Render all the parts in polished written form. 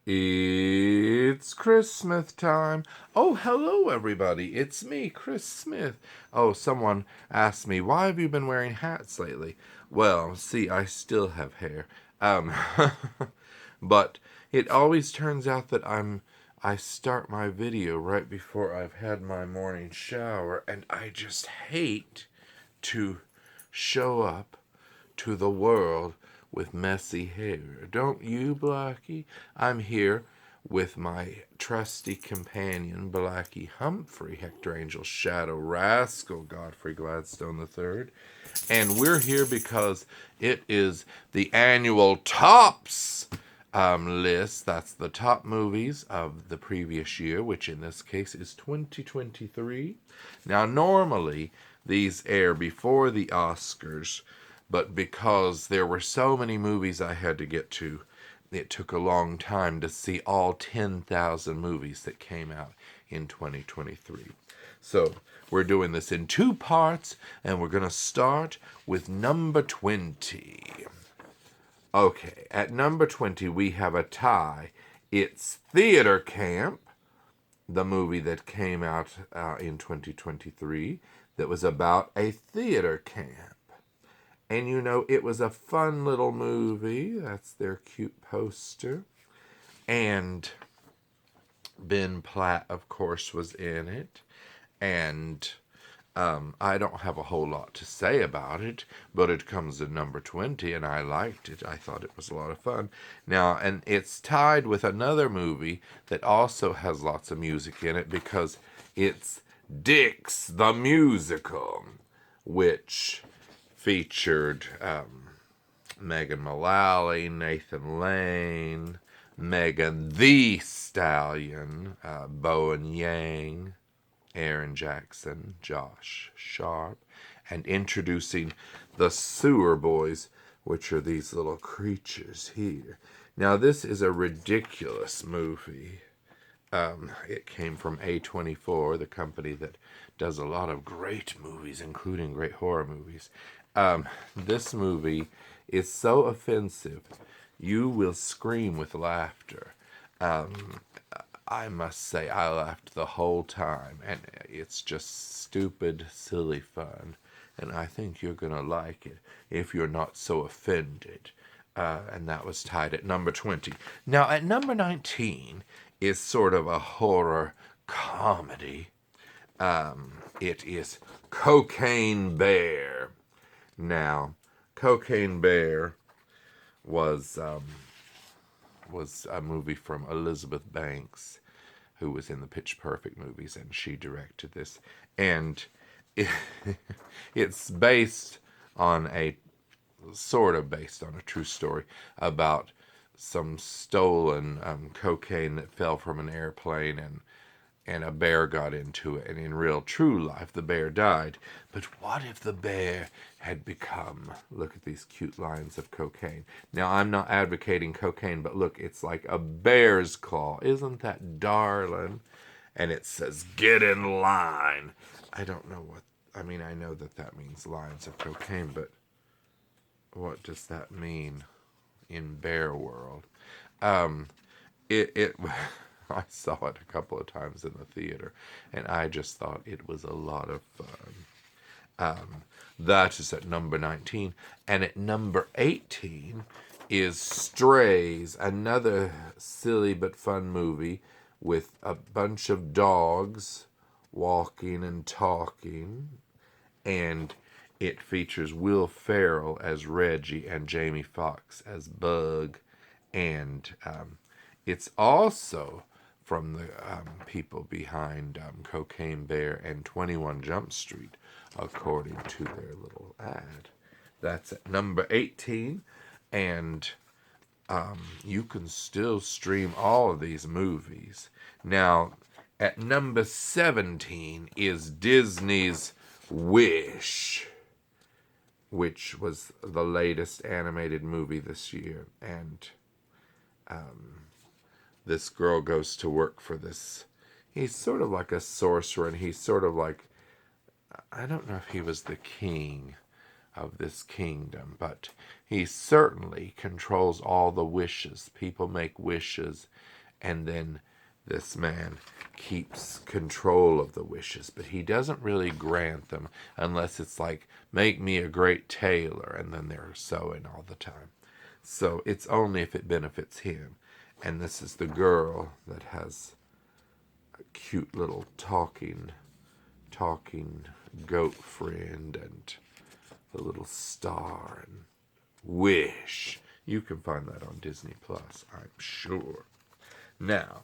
It's Christmas time. Oh, hello, everybody. It's me, Chris Smith. Oh, someone asked me, why have you been wearing hats lately? Well, see, I still have hair. Um, but it always turns out that I start my video right before I've had my morning shower, and I just hate to show up to the world with messy hair. Don't you, Blackie? I'm here with my trusty companion, Blackie Humprhey, Hector Angel Shadow Rascal, Godfrey Gladstone III. And we're here because it is the annual Tops list. That's the top movies of the previous year, which in this case is 2023. Now, normally these air before the Oscars, but because there were so many movies I had to get to, it took a long time to see all 10,000 movies that came out in 2023. So we're doing this in two parts, and we're going to start with number 20. Okay, at number 20, we have a tie. It's Theater Camp, the movie that came out in 2023 that was about a theater camp. And you know, it was a fun little movie. That's their cute poster. And Ben Platt, of course, was in it. And I don't have a whole lot to say about it, but it comes at number 20, and I liked it. I thought it was a lot of fun. Now, and it's tied with another movie that also has lots of music in it because it's Dix the Musical, which featured Megan Mullally, Nathan Lane, Megan the Stallion, Bowen Yang, Aaron Jackson, Josh Sharp, and introducing the Sewer Boys, which are these little creatures here. Now, this is a ridiculous movie. It came from A24, the company that does a lot of great movies, including great horror movies. This movie is so offensive, you will scream with laughter. I must say, I laughed the whole time, and it's just stupid, silly fun. And I think you're going to like it if you're not so offended. And that was tied at number 20. Now, at number 19 is sort of a horror comedy. It is Cocaine Bear. Now, Cocaine Bear was a movie from Elizabeth Banks, who was in the Pitch Perfect movies, and she directed this. And it's based on a true story about some stolen cocaine that fell from an airplane, and a bear got into it, and in real true life the bear died. But what if the bear had become, look at these cute lines of cocaine. Now, I'm not advocating cocaine, but look, it's like a bear's claw. Isn't that darling? And it says, get in line. I don't know what, I mean, I know that means lines of cocaine, but what does that mean in bear world? It I saw it a couple of times in the theater, and I just thought it was a lot of fun. That is at number 19. And at number 18 is Strays, another silly but fun movie with a bunch of dogs walking and talking. And it features Will Ferrell as Reggie and Jamie Foxx as Bug. And it's also from the people behind Cocaine Bear and 21 Jump Street, according to their little ad. That's at number 18, and you can still stream all of these movies. Now, at number 17 is Disney's Wish, which was the latest animated movie this year, and this girl goes to work for this. He's sort of like a sorcerer, and he's sort of like, I don't know if he was the king of this kingdom, but he certainly controls all the wishes. People make wishes, and then this man keeps control of the wishes, but he doesn't really grant them unless it's like, make me a great tailor, and then they're sewing all the time. So it's only if it benefits him. And this is the girl that has a cute little talking goat friend, and the little star and Wish. You can find that on Disney Plus, I'm sure. Now,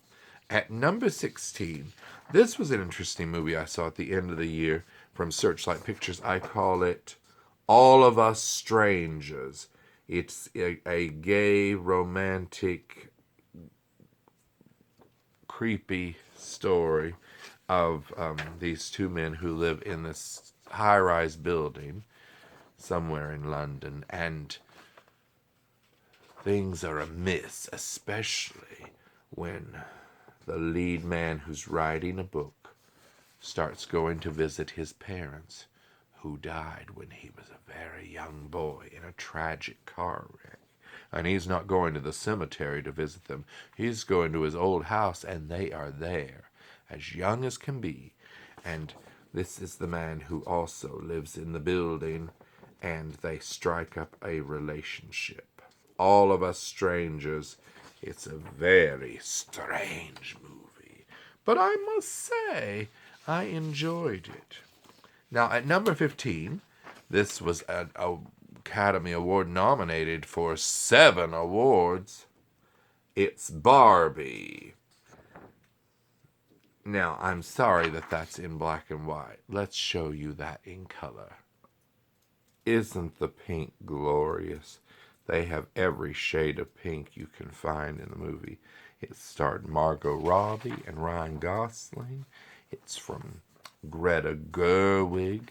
at number 16, this was an interesting movie I saw at the end of the year from Searchlight Pictures. I call it All of Us Strangers. It's a gay, romantic, creepy story of these two men who live in this high-rise building somewhere in London, and things are amiss, especially when the lead man who's writing a book starts going to visit his parents, who died when he was a very young boy in a tragic car wreck. And he's not going to the cemetery to visit them. He's going to his old house, and they are there, as young as can be. And this is the man who also lives in the building, and they strike up a relationship. All of Us Strangers. It's a very strange movie, but I must say I enjoyed it. Now, at number 15, this was an Academy Award nominated for 7 awards. It's Barbie. Now, I'm sorry that that's in black and white. Let's show you that in color. Isn't the pink glorious? They have every shade of pink you can find in the movie. It starred Margot Robbie and Ryan Gosling. It's from Greta Gerwig.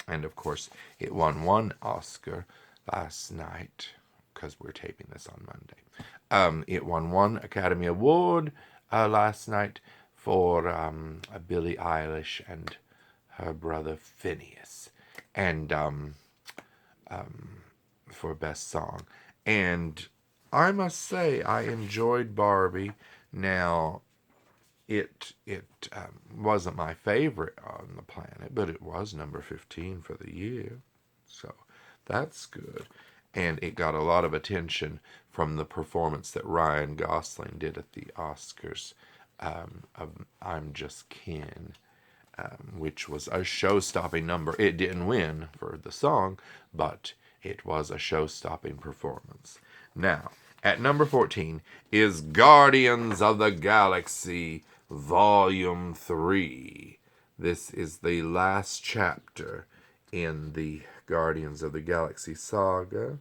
And of course, it won 1 Oscar last night, because we're taping this on Monday. It won 1 Academy Award last night for Billie Eilish and her brother Phineas. And for Best Song. And I must say, I enjoyed Barbie. Now, it wasn't my favorite on the planet, but it was number 15 for the year. So that's good. And it got a lot of attention from the performance that Ryan Gosling did at the Oscars of I'm Just Ken, which was a show-stopping number. It didn't win for the song, but it was a show-stopping performance. Now, at number 14 is Guardians of the Galaxy Volume 3. This is the last chapter in the Guardians of the Galaxy saga,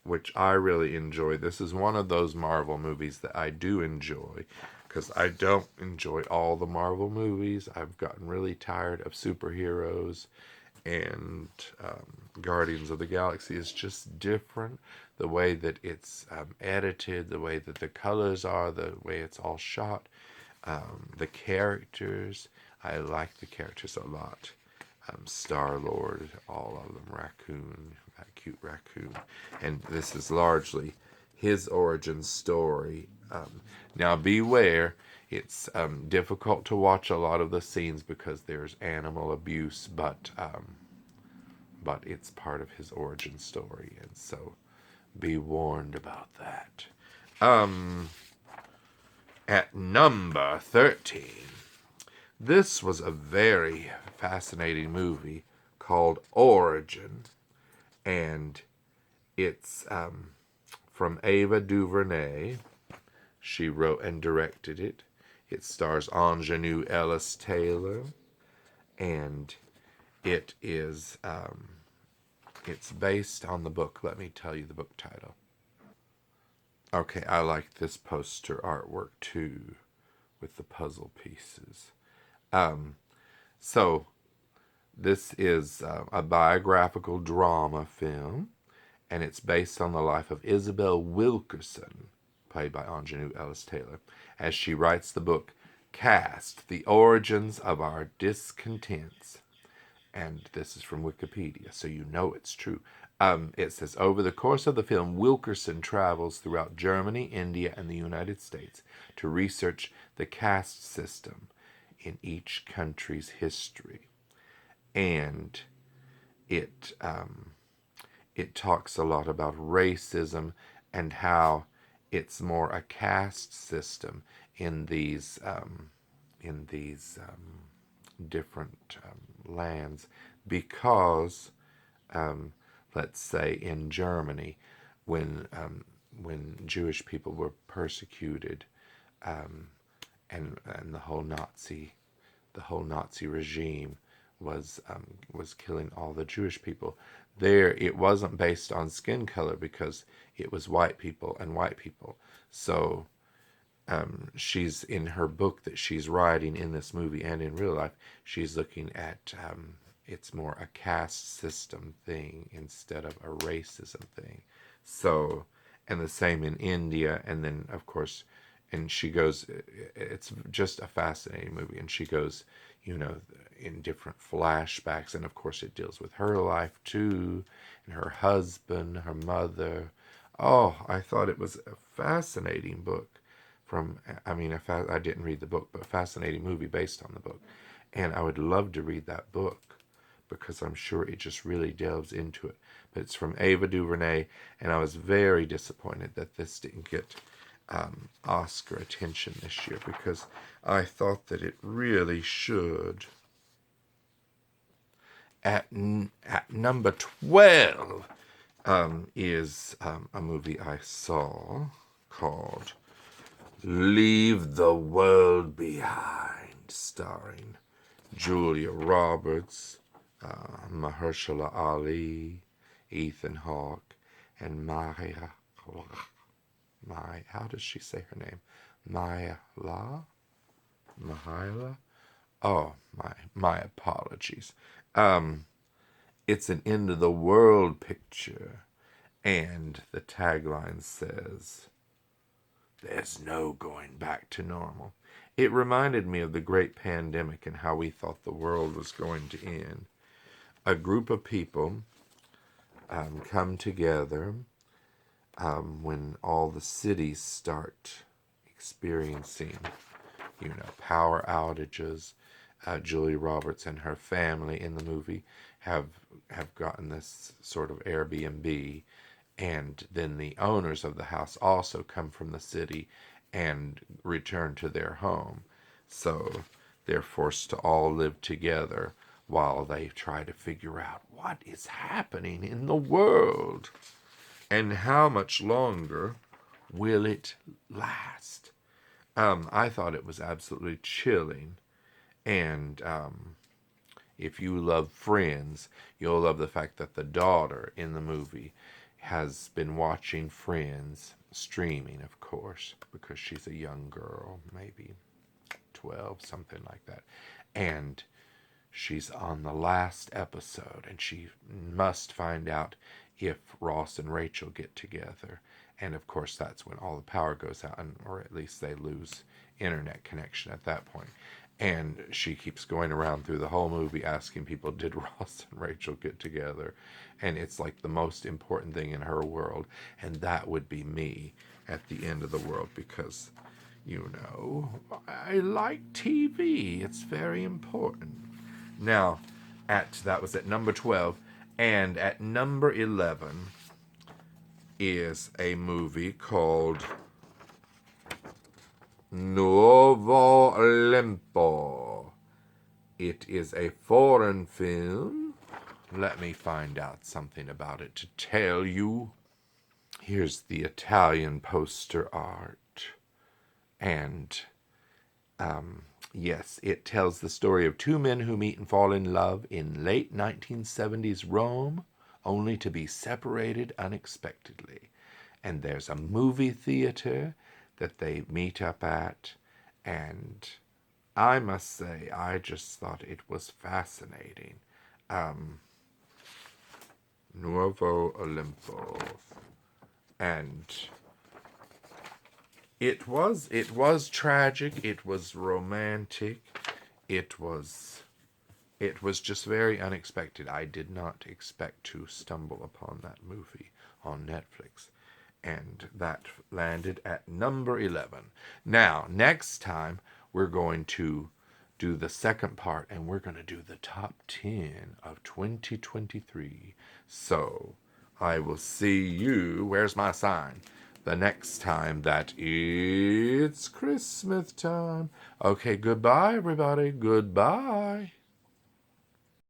which I really enjoy. This is one of those Marvel movies that I do enjoy, because I don't enjoy all the Marvel movies. I've gotten really tired of superheroes, and Guardians of the Galaxy is just different. The way that it's edited, the way that the colors are, the way it's all shot, the characters. I like the characters a lot. Star-Lord, all of them, Raccoon, that cute raccoon. And this is largely his origin story. Now beware, it's difficult to watch a lot of the scenes because there's animal abuse, but it's part of his origin story, and so be warned about that. At number 13, this was a very fascinating movie called Origin, and it's from Ava DuVernay. She wrote and directed it. It stars Ingenue Ellis Taylor, and it is it's based on the book. Let me tell you the book title. Okay, I like this poster artwork too, with the puzzle pieces. So this is a biographical drama film, and it's based on the life of Isabel Wilkerson, played by Ingenue Ellis Taylor, as she writes the book Cast: The Origins of Our Discontents. and this is from Wikipedia, so you know it's true. It says, over the course of the film, Wilkerson travels throughout Germany, India, and the United States to research the caste system in each country's history. And it it talks a lot about racism and how it's more a caste system in these different lands because let's say in Germany, when Jewish people were persecuted, and the whole Nazi regime was killing all the Jewish people. There, it wasn't based on skin color because it was white people and white people. So she's in her book that she's writing in this movie and in real life, she's looking at it's more a caste system thing instead of a racism thing. So, and the same in India, and then of course, and she goes, it's just a fascinating movie, and she goes, in different flashbacks, and of course it deals with her life too, and her husband, her mother. Oh, I thought it was a fascinating book I didn't read the book, but a fascinating movie based on the book. And I would love to read that book because I'm sure it just really delves into it. But it's from Ava DuVernay, and I was very disappointed that this didn't get Oscar attention this year because I thought that it really should. At number 12 is a movie I saw called Leave the World Behind, starring Julia Roberts, Mahershala Ali, Ethan Hawke, and how does she say her name? Mahyla? Oh, my apologies. It's an end of the world picture, and the tagline says, "There's no going back to normal." It reminded me of the great pandemic and how we thought the world was going to end. A group of people come together when all the cities start experiencing, power outages. Julie Roberts and her family in the movie have gotten this sort of Airbnb, and then the owners of the house also come from the city and return to their home. So they're forced to all live together while they try to figure out what is happening in the world and how much longer will it last. I thought it was absolutely chilling. And if you love Friends, you'll love the fact that the daughter in the movie has been watching Friends, streaming, of course, because she's a young girl, maybe 12, something like that. And she's on the last episode, and she must find out if Ross and Rachel get together. And of course, that's when all the power goes out, or at least they lose internet connection at that point. And she keeps going around through the whole movie asking people, did Ross and Rachel get together? And it's like the most important thing in her world. And that would be me at the end of the world because, I like TV. It's very important. Now, that was at number 12. And at number 11 is a movie called Nuovo Limpo. It is a foreign film. Let me find out something about it to tell you. Here's the Italian poster art. And, yes, it tells the story of two men who meet and fall in love in late 1970s Rome, only to be separated unexpectedly. And there's a movie theater that they meet up at, and I must say, I just thought it was fascinating. Nuovo Olimpo. And it was tragic, it was romantic, it was It was just very unexpected. I did not expect to stumble upon that movie on Netflix. And that landed at number 11. Now, next time, we're going to do the second part, and we're going to do the top 10 of 2023. So, I will see you. Where's my sign? The next time that it's Christmas time. Okay, goodbye, everybody. Goodbye.